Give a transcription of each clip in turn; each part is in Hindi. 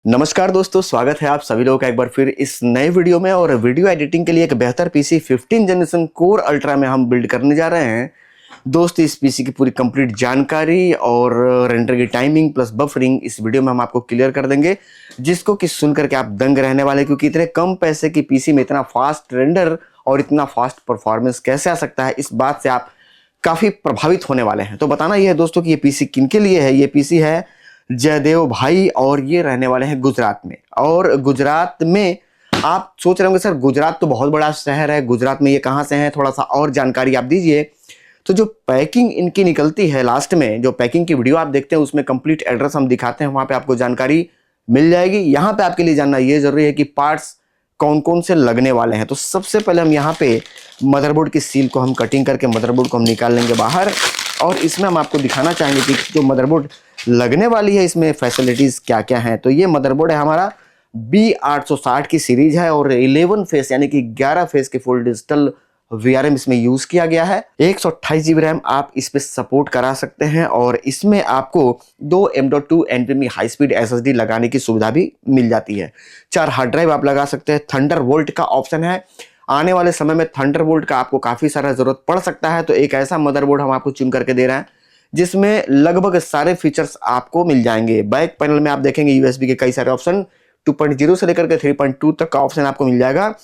नमस्कार दोस्तों, स्वागत है आप सभी लोगों का एक बार फिर इस नए वीडियो में। और वीडियो एडिटिंग के लिए एक बेहतर पीसी 15 जनरेशन कोर अल्ट्रा में हम बिल्ड करने जा रहे हैं। दोस्त, इस पीसी की पूरी कंप्लीट जानकारी और रेंडर की टाइमिंग प्लस बफरिंग इस वीडियो में हम आपको क्लियर कर देंगे, जिसको कि सुन करके आप दंग रहने वाले, क्योंकि इतने कम पैसे की पीसी में इतना फास्ट रेंडर और इतना फास्ट परफॉर्मेंस कैसे आ सकता है, इस बात से आप काफी प्रभावित होने वाले हैं। तो बताना यह है दोस्तों कि ये पीसी किनके लिए है। ये पीसी है जयदेव भाई और ये रहने वाले हैं गुजरात में। और गुजरात में आप सोच रहे होंगे सर, गुजरात तो बहुत बड़ा शहर है, गुजरात में ये कहाँ से है, थोड़ा सा और जानकारी आप दीजिए। तो जो पैकिंग इनकी निकलती है लास्ट में, जो पैकिंग की वीडियो आप देखते हैं उसमें कंप्लीट एड्रेस हम दिखाते हैं, वहां पे आपको जानकारी मिल जाएगी। यहाँ पे आपके लिए जानना ये जरूरी है कि पार्ट्स कौन कौन से लगने वाले हैं। तो सबसे पहले हम यहाँ पे मदरबोर्ड की सील को हम कटिंग करके मदरबोर्ड को हम निकाल लेंगे बाहर, और इसमें हम आपको दिखाना चाहेंगे कि जो मदरबोर्ड लगने वाली है इसमें फैसिलिटीज क्या क्या हैं। तो ये मदरबोर्ड है हमारा B860 की सीरीज है और 11 फेस यानी कि 11 फेस के फुल डिजिटल VRM इसमें यूज किया गया है। 128 GB रैम आप इस पे सपोर्ट करा सकते हैं और इसमें आपको 2 M.2 NVMe high speed SSD लगाने की सुविधा भी मिल जाती है। 4 हार्ड ड्राइव आप लगा सकते हैं। थंडरबोल्ट का ऑप्शन है। आने वाले समय में थंडरबोल्ट का आपको काफी सारा जरूरत पड़ सकता है, तो एक ऐसा मदरबोर्ड हम आपको चुन करके दे रहे हैं जिसमें लगभग सारे फीचर्स आपको मिल जाएंगे। बैक पैनल में आप देखेंगे USB के कई सारे ऑप्शन, 2.0 से लेकर के 3.2 तक का ऑप्शन आपको मिल जाएगा।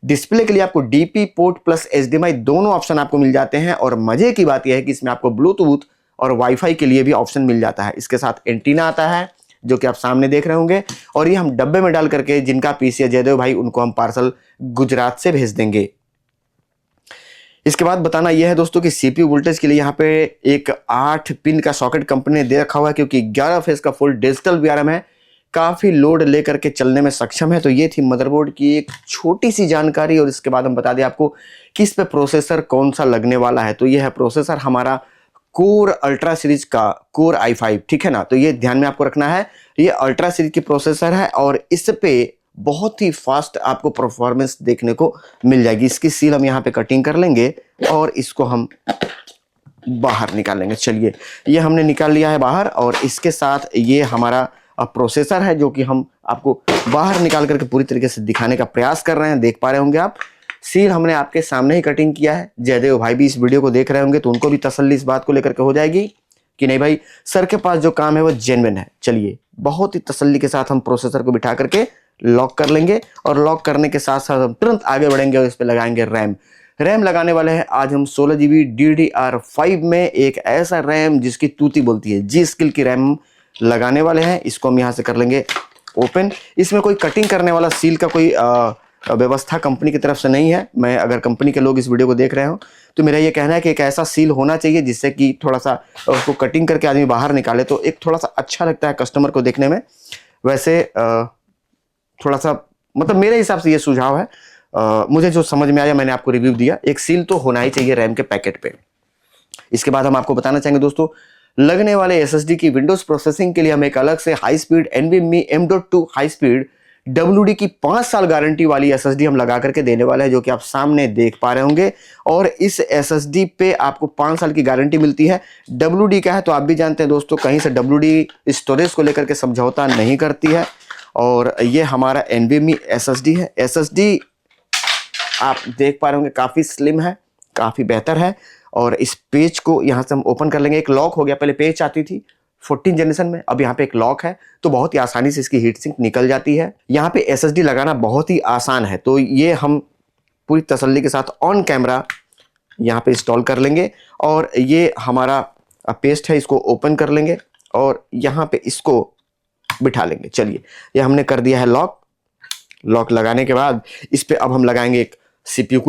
डिस्प्ले के लिए आपको DP पोर्ट प्लस HDMI दोनों ऑप्शन आपको मिल जाते हैं। और मजे की बात यह है कि इसमें आपको ब्लूटूथ और वाईफाई के लिए भी ऑप्शन मिल जाता है। इसके साथ एंटीना आता है जो कि आप सामने देख रहे होंगे, और ये हम डब्बे में डाल करके जिनका पीसी है जयदेव भाई, उनको हम पार्सल गुजरात से भेज देंगे। इसके बाद बताना यह है दोस्तों कि CPU वोल्टेज के लिए यहाँ पे एक 8 पिन का सॉकेट कंपनी ने दे रखा हुआ है, क्योंकि 11 फेस का फुल डिजिटल VRM है, काफी लोड लेकर के चलने में सक्षम है। तो ये थी मदरबोर्ड की एक छोटी सी जानकारी। और इसके बाद हम बता दें आपको कि इस पे प्रोसेसर कौन सा लगने वाला है। तो ये है प्रोसेसर हमारा कोर अल्ट्रा सीरीज का कोर i5, ठीक है ना। तो ये ध्यान में आपको रखना है, ये अल्ट्रा सीरीज की प्रोसेसर है और इस पे बहुत ही फास्ट आपको परफॉर्मेंस देखने को मिल जाएगी। इसकी सील हम यहाँ पे कटिंग कर लेंगे और इसको हम बाहर निकालेंगे। चलिए, ये हमने निकाल लिया है बाहर, और इसके साथ ये हमारा प्रोसेसर है जो कि हम आपको बाहर निकाल करके पूरी तरीके से दिखाने का प्रयास कर रहे हैं। देख पा रहे होंगे आप, सील हमने आपके सामने ही कटिंग किया है। जयदेव भाई भी इस वीडियो को देख रहे होंगे तो उनको भी तसल्ली इस बात को लेकर के हो जाएगी कि नहीं भाई, सर के पास जो काम है वो जेन्युइन है। चलिए, बहुत ही तसल्ली के साथ हम प्रोसेसर को बिठा करके लॉक कर लेंगे, और लॉक करने के साथ साथ हम तुरंत आगे बढ़ेंगे और इस पे लगाएंगे रैम लगाने वाले हैं आज हम 16 GB DDR5 में एक ऐसा रैम जिसकी तूती बोलती है, G स्किल की रैम लगाने वाले हैं। इसको हम यहाँ से कर लेंगे ओपन। इसमें कोई कटिंग करने वाला सील का कोई व्यवस्था कंपनी की तरफ से नहीं है। मैं अगर कंपनी के लोग इस वीडियो को देख रहे हो तो मेरा ये कहना है कि एक ऐसा सील होना चाहिए जिससे कि थोड़ा सा उसको कटिंग करके आदमी बाहर निकाले तो एक थोड़ा सा अच्छा लगता है कस्टमर को देखने में। वैसे थोड़ा सा मतलब मेरे हिसाब से ये सुझाव है, मुझे जो समझ में आया मैंने आपको रिव्यू दिया। एक सील तो होना ही चाहिए रैम के पैकेट पे। इसके बाद हम आपको बताना चाहेंगे दोस्तों, लगने वाले SSD की विंडोज प्रोसेसिंग के लिए हम एक अलग से high speed NVMe M.2 high speed WD की 5 साल गारंटी वाली SSD हम लगा करके देने वाले हैं, जो कि आप सामने देख पा रहे होंगे। और इस SSD पे आपको 5 साल की गारंटी मिलती है। WD का है तो आप भी जानते हैं दोस्तों, कहीं से WD स्टोरेज को लेकर के समझौता नहीं करती है। और ये हमारा NVMe SSD है। SSD आप देख पा रहे होंगे काफी स्लिम है, काफी बेहतर है। और इस पेज को यहां से हम ओपन कर लेंगे। एक लॉक हो गया, पहले पेज आती थी 14 जनरेशन में, अब यहाँ पे एक लॉक है तो बहुत ही आसानी से इसकी हीट सिंक निकल जाती है। यहाँ पे SSD लगाना बहुत ही आसान है, तो ये हम पूरी तसल्ली के साथ ऑन कैमरा यहाँ पे इंस्टॉल कर लेंगे। और ये हमारा पेस्ट है, इसको ओपन कर लेंगे और यहाँ पे इसको बिठा लेंगे। चलिए, ये हमने कर दिया है लॉक लगाने के बाद इस पे अब हम लगाएंगे एक CPU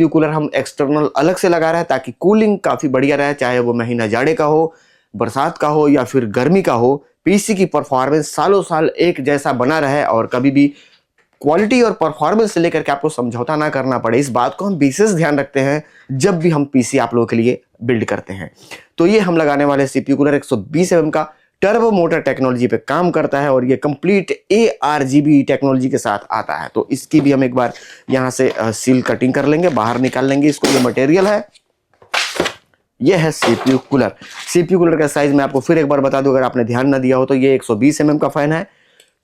कूलर हम एक्सटर्नल अलग से लगा रहे हैं ताकि कूलिंग काफी बढ़िया रहे, चाहे वो महीना जाड़े का हो, बरसात का हो या फिर गर्मी का हो। पीसी की परफॉर्मेंस सालों साल एक जैसा बना रहे और कभी भी क्वालिटी और परफॉर्मेंस से लेकर के आपको समझौता ना करना पड़े, इस बात को हम विशेष ध्यान रखते हैं जब भी हम पीसी आप लोगों के लिए बिल्ड करते हैं। तो ये हम लगाने वाले CPU कूलर 120 mm का टर्बो मोटर टेक्नोलॉजी पे काम करता है और ये कंप्लीट ARGB टेक्नोलॉजी के साथ आता है। तो इसकी भी हम एक बार यहाँ से सील कटिंग कर लेंगे, बाहर निकाल लेंगे इसको। ये मटेरियल है, ये है CPU कूलर। CPU कूलर का साइज मैं आपको फिर एक बार बता दूं, अगर आपने ध्यान ना दिया हो तो ये 120 mm का फैन है,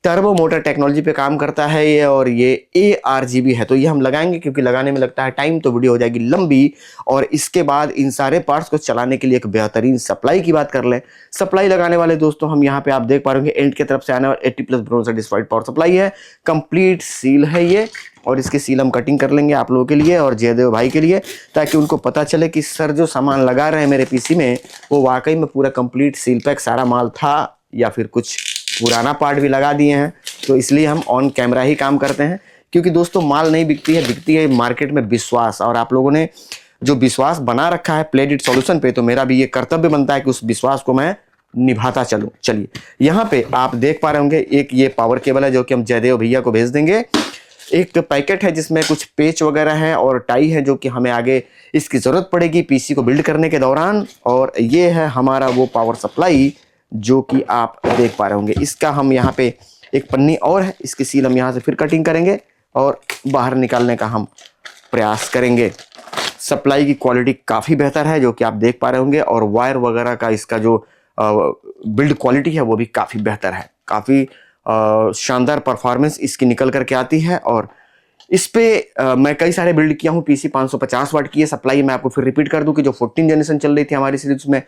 टर्बो मोटर टेक्नोलॉजी पे काम करता है ये, और ये ARGB है। तो ये हम लगाएंगे क्योंकि लगाने में लगता है टाइम, तो वीडियो हो जाएगी लंबी। और इसके बाद इन सारे पार्ट्स को चलाने के लिए एक बेहतरीन सप्लाई की बात कर लें। सप्लाई लगाने वाले दोस्तों हम यहाँ पे आप देख पा रहे होंगे एंड की तरफ से आने वाला 80+ ब्रोन सर्टिफाइड पावर सप्लाई है। कंप्लीट सील है ये, और इसकी सील हम कटिंग कर लेंगे आप लोगों के लिए और जयदेव भाई के लिए, ताकि उनको पता चले कि सर जो सामान लगा रहे हैं मेरे पीसी में वो वाकई में पूरा कंप्लीट सील पैक सारा माल था, या फिर कुछ पुराना पार्ट भी लगा दिए हैं। तो इसलिए हम ऑन कैमरा ही काम करते हैं, क्योंकि दोस्तों माल नहीं बिकती है, बिकती है मार्केट में विश्वास। और आप लोगों ने जो विश्वास बना रखा है प्लेडिट सॉल्यूशन पे, तो मेरा भी ये कर्तव्य बनता है कि उस विश्वास को मैं निभाता चलूं। चलिए यहाँ पे आप देख पा रहे होंगे एक ये पावर केबल है जो कि हम जयदेव भैया को भेज देंगे। एक पैकेट है जिसमें कुछ पेच वगैरह है और टाई है, जो कि हमें आगे इसकी जरूरत पड़ेगी पीसी को बिल्ड करने के दौरान। और ये है हमारा वो पावर सप्लाई जो कि आप देख पा रहे होंगे। इसका हम यहाँ पे एक पन्नी और है, इसकी सील हम यहाँ से फिर कटिंग करेंगे और बाहर निकालने का हम प्रयास करेंगे। सप्लाई की क्वालिटी काफ़ी बेहतर है जो कि आप देख पा रहे होंगे, और वायर वगैरह का इसका जो बिल्ड क्वालिटी है वो भी काफ़ी बेहतर है। काफ़ी शानदार परफॉर्मेंस इसकी निकल करके आती है। और इस पे मैं कई सारे बिल्ड किया हूँ। पीसी 550 वाट की है सप्लाई। मैं आपको फिर रिपीट कर दूं कि जो 14 जनरेशन चल रही थी हमारी सीरीज में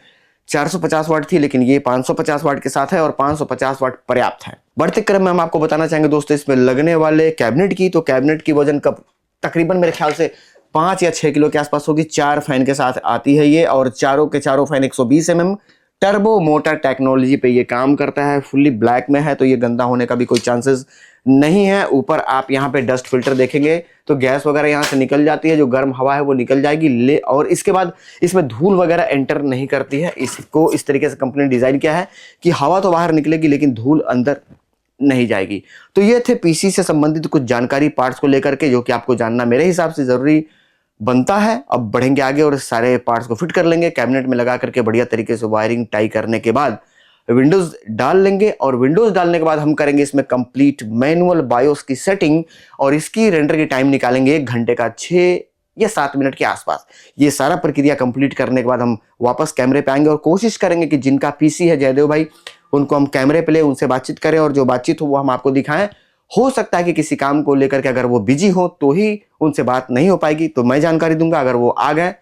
450 वाट थी, लेकिन ये 550 वाट के साथ है और 550 वाट पर्याप्त है। बढ़ते क्रम में हम आपको बताना चाहेंगे दोस्तों इसमें लगने वाले कैबिनेट की, तो कैबिनेट की वजन कब तकरीबन मेरे ख्याल से 5 या 6 किलो के आसपास होगी। 4 फैन के साथ आती है ये, और चारों के चारों fan 120 mm turbo motor technology पे ये काम करता है। फुल्ली ब्लैक में है, तो ये गंदा होने का भी कोई चांसेस नहीं है। ऊपर आप यहाँ पे डस्ट फिल्टर देखेंगे तो गैस वगैरह यहाँ से निकल जाती है, जो गर्म हवा है वो निकल जाएगी और इसके बाद इसमें धूल वगैरह एंटर नहीं करती है। इसको इस तरीके से कंपनी ने डिजाइन किया है कि हवा तो बाहर निकलेगी लेकिन धूल अंदर नहीं जाएगी। तो ये थे पीसी से संबंधित कुछ जानकारी पार्ट्स को लेकर के, जो कि आपको जानना मेरे हिसाब से जरूरी बनता है। अब बढ़ेंगे आगे और सारे पार्ट्स को फिट कर लेंगे कैबिनेट में लगा करके बढ़िया तरीके से वायरिंग टाई करने के बाद विंडोज डाल लेंगे। और विंडोज डालने के बाद हम करेंगे इसमें कंप्लीट मैनुअल बायोस की सेटिंग, और इसकी रेंडर की टाइम निकालेंगे 1 घंटे का 6 या 7 मिनट के आसपास। ये सारा प्रक्रिया कंप्लीट करने के बाद हम वापस कैमरे पे आएंगे और कोशिश करेंगे कि जिनका पीसी है जयदेव भाई उनको हम कैमरे पे ले उनसे बातचीत करें, और जो बातचीत हो वो हम आपको दिखाएं। हो सकता है कि किसी काम को लेकर के अगर वो बिजी हो तो ही उनसे बात नहीं हो पाएगी, तो मैं जानकारी दूंगा। अगर वो आ गए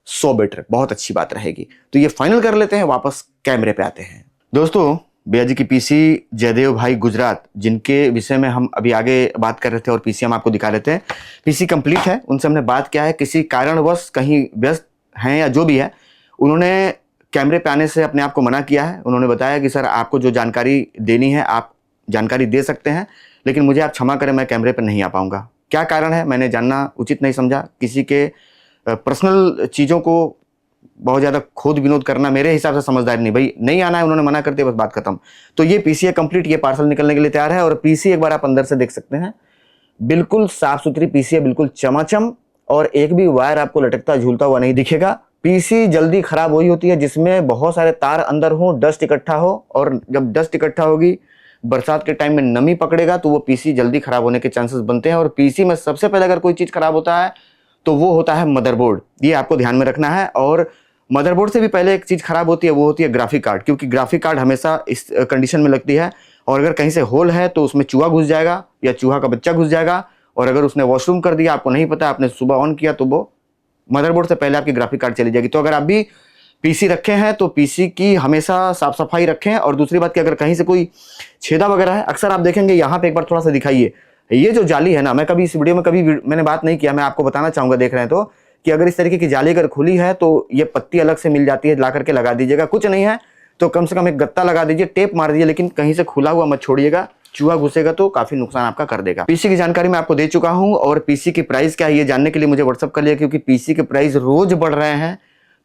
सो बेटर, बहुत अच्छी बात रहेगी। तो ये फाइनल कर लेते हैं, वापस कैमरे पे आते हैं। दोस्तों भैया जी की पीसी जयदेव भाई गुजरात, जिनके विषय में हम अभी आगे बात कर रहे थे और पीसी हम आपको दिखा लेते हैं। पीसी कंप्लीट है, उनसे हमने बात किया है, किसी कारणवश कहीं व्यस्त हैं या जो भी है, उन्होंने कैमरे पे आने से अपने आप को मना किया है। उन्होंने बताया कि सर आपको जो जानकारी देनी है आप जानकारी दे सकते हैं, लेकिन मुझे आप क्षमा करें मैं कैमरे पर नहीं आ पाऊंगा। क्या कारण है मैंने जानना उचित नहीं समझा। किसी के पर्सनल चीज़ों को बहुत ज़्यादा खोद विनोद करना मेरे हिसाब से समझदारी नहीं। भाई नहीं आना है, उन्होंने मना कर दिया, बस बात खत्म। तो ये पीसी है कंप्लीट, ये पार्सल निकलने के लिए तैयार है। और पीसी एक बार आप अंदर से देख सकते हैं, बिल्कुल साफ सुथरी पीसी है, बिल्कुल चमाचम, और एक भी वायर आपको लटकता झूलता हुआ नहीं दिखेगा। पीसी जल्दी खराब वही होती है जिसमें बहुत सारे तार अंदर हो, डस्ट इकट्ठा हो, और जब डस्ट इकट्ठा होगी बरसात के टाइम में नमी पकड़ेगा तो वो पीसी जल्दी खराब होने के चांसेस बनते हैं। और पीसी में सबसे पहले अगर कोई चीज खराब होता है तो वो होता है मदरबोर्ड। ये आपको ध्यान में रखना है। और मदरबोर्ड से भी पहले एक चीज खराब होती है, वो होती है ग्राफिक कार्ड, क्योंकि ग्राफिक कार्ड हमेशा इस कंडीशन में लगती है, और अगर कहीं से होल है तो उसमें चूहा घुस जाएगा या चूहा का बच्चा घुस जाएगा। और अगर उसने वॉशरूम कर दिया, आपको नहीं पता, आपने सुबह ऑन किया, तो वो मदरबोर्ड से पहले आपकी ग्राफिक कार्ड चली जाएगी। तो अगर आप भी पीसी रखे हैं तो पीसी की हमेशा साफ सफाई रखें। और दूसरी बात कि अगर कहीं से कोई छेदा वगैरह है, अक्सर आप देखेंगे यहाँ पे, एक बार थोड़ा सा दिखाइए, ये जो जाली है ना, मैं कभी इस वीडियो में कभी मैंने बात नहीं किया, मैं आपको बताना चाहूंगा देख रहे हैं तो, कि अगर इस तरीके की जाली अगर खुली है तो ये पत्ती अलग से मिल जाती है, ला करके लगा दीजिएगा। कुछ नहीं है तो कम से कम एक गत्ता लगा दीजिए, टेप मार दीजिए, लेकिन कहीं से खुला हुआ मत छोड़िएगा, चूहा घुसेगा तो काफी नुकसान आपका कर देगा। पीसी की जानकारी मैं आपको दे चुका हूं, और पीसी की प्राइस क्या है ये जानने के लिए मुझे व्हाट्सअप कर लिया, क्योंकि पीसी के प्राइस रोज बढ़ रहे हैं।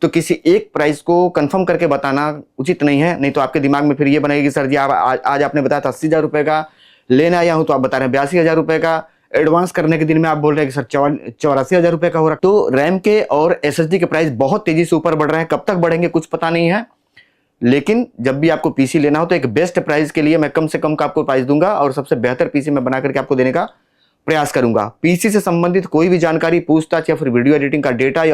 तो किसी एक प्राइस को कंफर्म करके बताना उचित नहीं है, नहीं तो आपके दिमाग में फिर ये बनेगी सर जी आज आपने बताया था 80,000 रुपए का लेने आया हूं, तो आप बता रहे हैं 82,000 रुपए का। एडवांस करने के दिन में आप बोल रहे हैं कि सर 84,000 रुपए का हो रहा है। तो रैम के और एसएसडी के प्राइस बहुत तेजी से ऊपर बढ़ रहे हैं, कब तक बढ़ेंगे कुछ पता नहीं है। लेकिन जब भी आपको पीसी लेना हो तो एक बेस्ट प्राइस के लिए मैं कम से कम का आपको प्राइस दूंगा, और सबसे बेहतर पीसी मैं बना करके आपको देने का प्रयास करूंगा। पीसी से संबंधित कोई भी जानकारी, पूछताछ या फिर वीडियो एडिटिंग का डेटा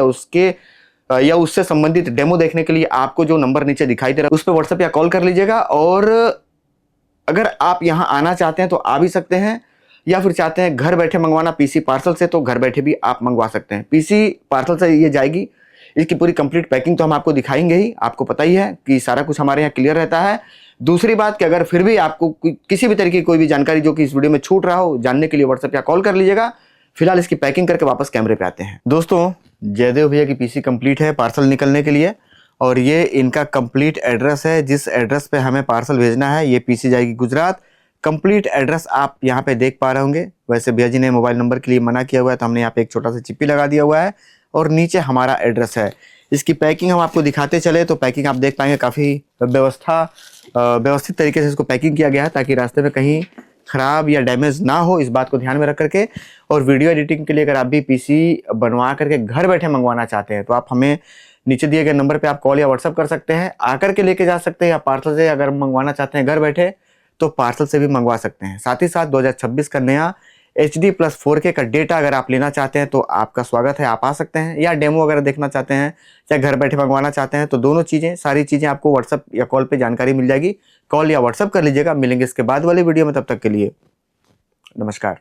या उससे संबंधित डेमो देखने के लिए आपको जो नंबर नीचे दिखाई दे रहा है उस पर व्हाट्सएप या कॉल कर लीजिएगा। और अगर आप यहाँ आना चाहते हैं तो आ भी सकते हैं, या फिर चाहते हैं घर बैठे मंगवाना पीसी पार्सल से, तो घर बैठे भी आप मंगवा सकते हैं। पीसी पार्सल से ये जाएगी, इसकी पूरी कंप्लीट पैकिंग तो हम आपको दिखाएंगे ही, आपको पता ही है कि सारा कुछ हमारे यहाँ क्लियर रहता है। दूसरी बात कि अगर फिर भी आपको किसी भी तरीके की कोई भी जानकारी जो कि इस वीडियो में छूट रहा हो, जानने के लिए व्हाट्सएप या कॉल कर लीजिएगा। फिलहाल इसकी पैकिंग करके वापस कैमरे पे आते हैं। दोस्तों, जयदेव भैया की पीसी कंप्लीट है पार्सल निकलने के लिए, और ये इनका कंप्लीट एड्रेस है, जिस एड्रेस पे हमें पार्सल भेजना है। ये पीसी जाएगी गुजरात। कंप्लीट एड्रेस आप यहाँ पे देख पा रहे होंगे। वैसे भैया जी ने मोबाइल नंबर के लिए मना किया हुआ है, तो हमने यहाँ पे एक छोटा सा चिप्पी लगा दिया हुआ है, और नीचे हमारा एड्रेस है। इसकी पैकिंग हम आपको दिखाते चले तो पैकिंग आप देख पाएंगे, काफ़ी व्यवस्थित तरीके से इसको पैकिंग किया गया है, ताकि रास्ते में कहीं ख़राब या डैमेज ना हो, इस बात को ध्यान में रख करके। और वीडियो एडिटिंग के लिए अगर आप भी पीसी बनवा करके घर बैठे मंगवाना चाहते हैं, तो आप हमें नीचे दिए गए नंबर पे आप कॉल या व्हाट्सअप कर सकते हैं, आकर के लेके जा सकते हैं, या पार्सल से अगर मंगवाना चाहते हैं घर बैठे तो पार्सल से भी मंगवा सकते हैं। साथ ही साथ 2026 का नया HD+4K का डेटा अगर आप लेना चाहते हैं तो आपका स्वागत है, आप आ सकते हैं, या डेमो अगर देखना चाहते हैं, चाहे घर बैठे मंगवाना चाहते हैं, तो दोनों चीज़ें, सारी चीज़ें आपको व्हाट्सअप या कॉल पे जानकारी मिल जाएगी। कॉल या व्हाट्सअप कर लीजिएगा। मिलेंगे इसके बाद वाले वीडियो में, तब तक के लिए नमस्कार।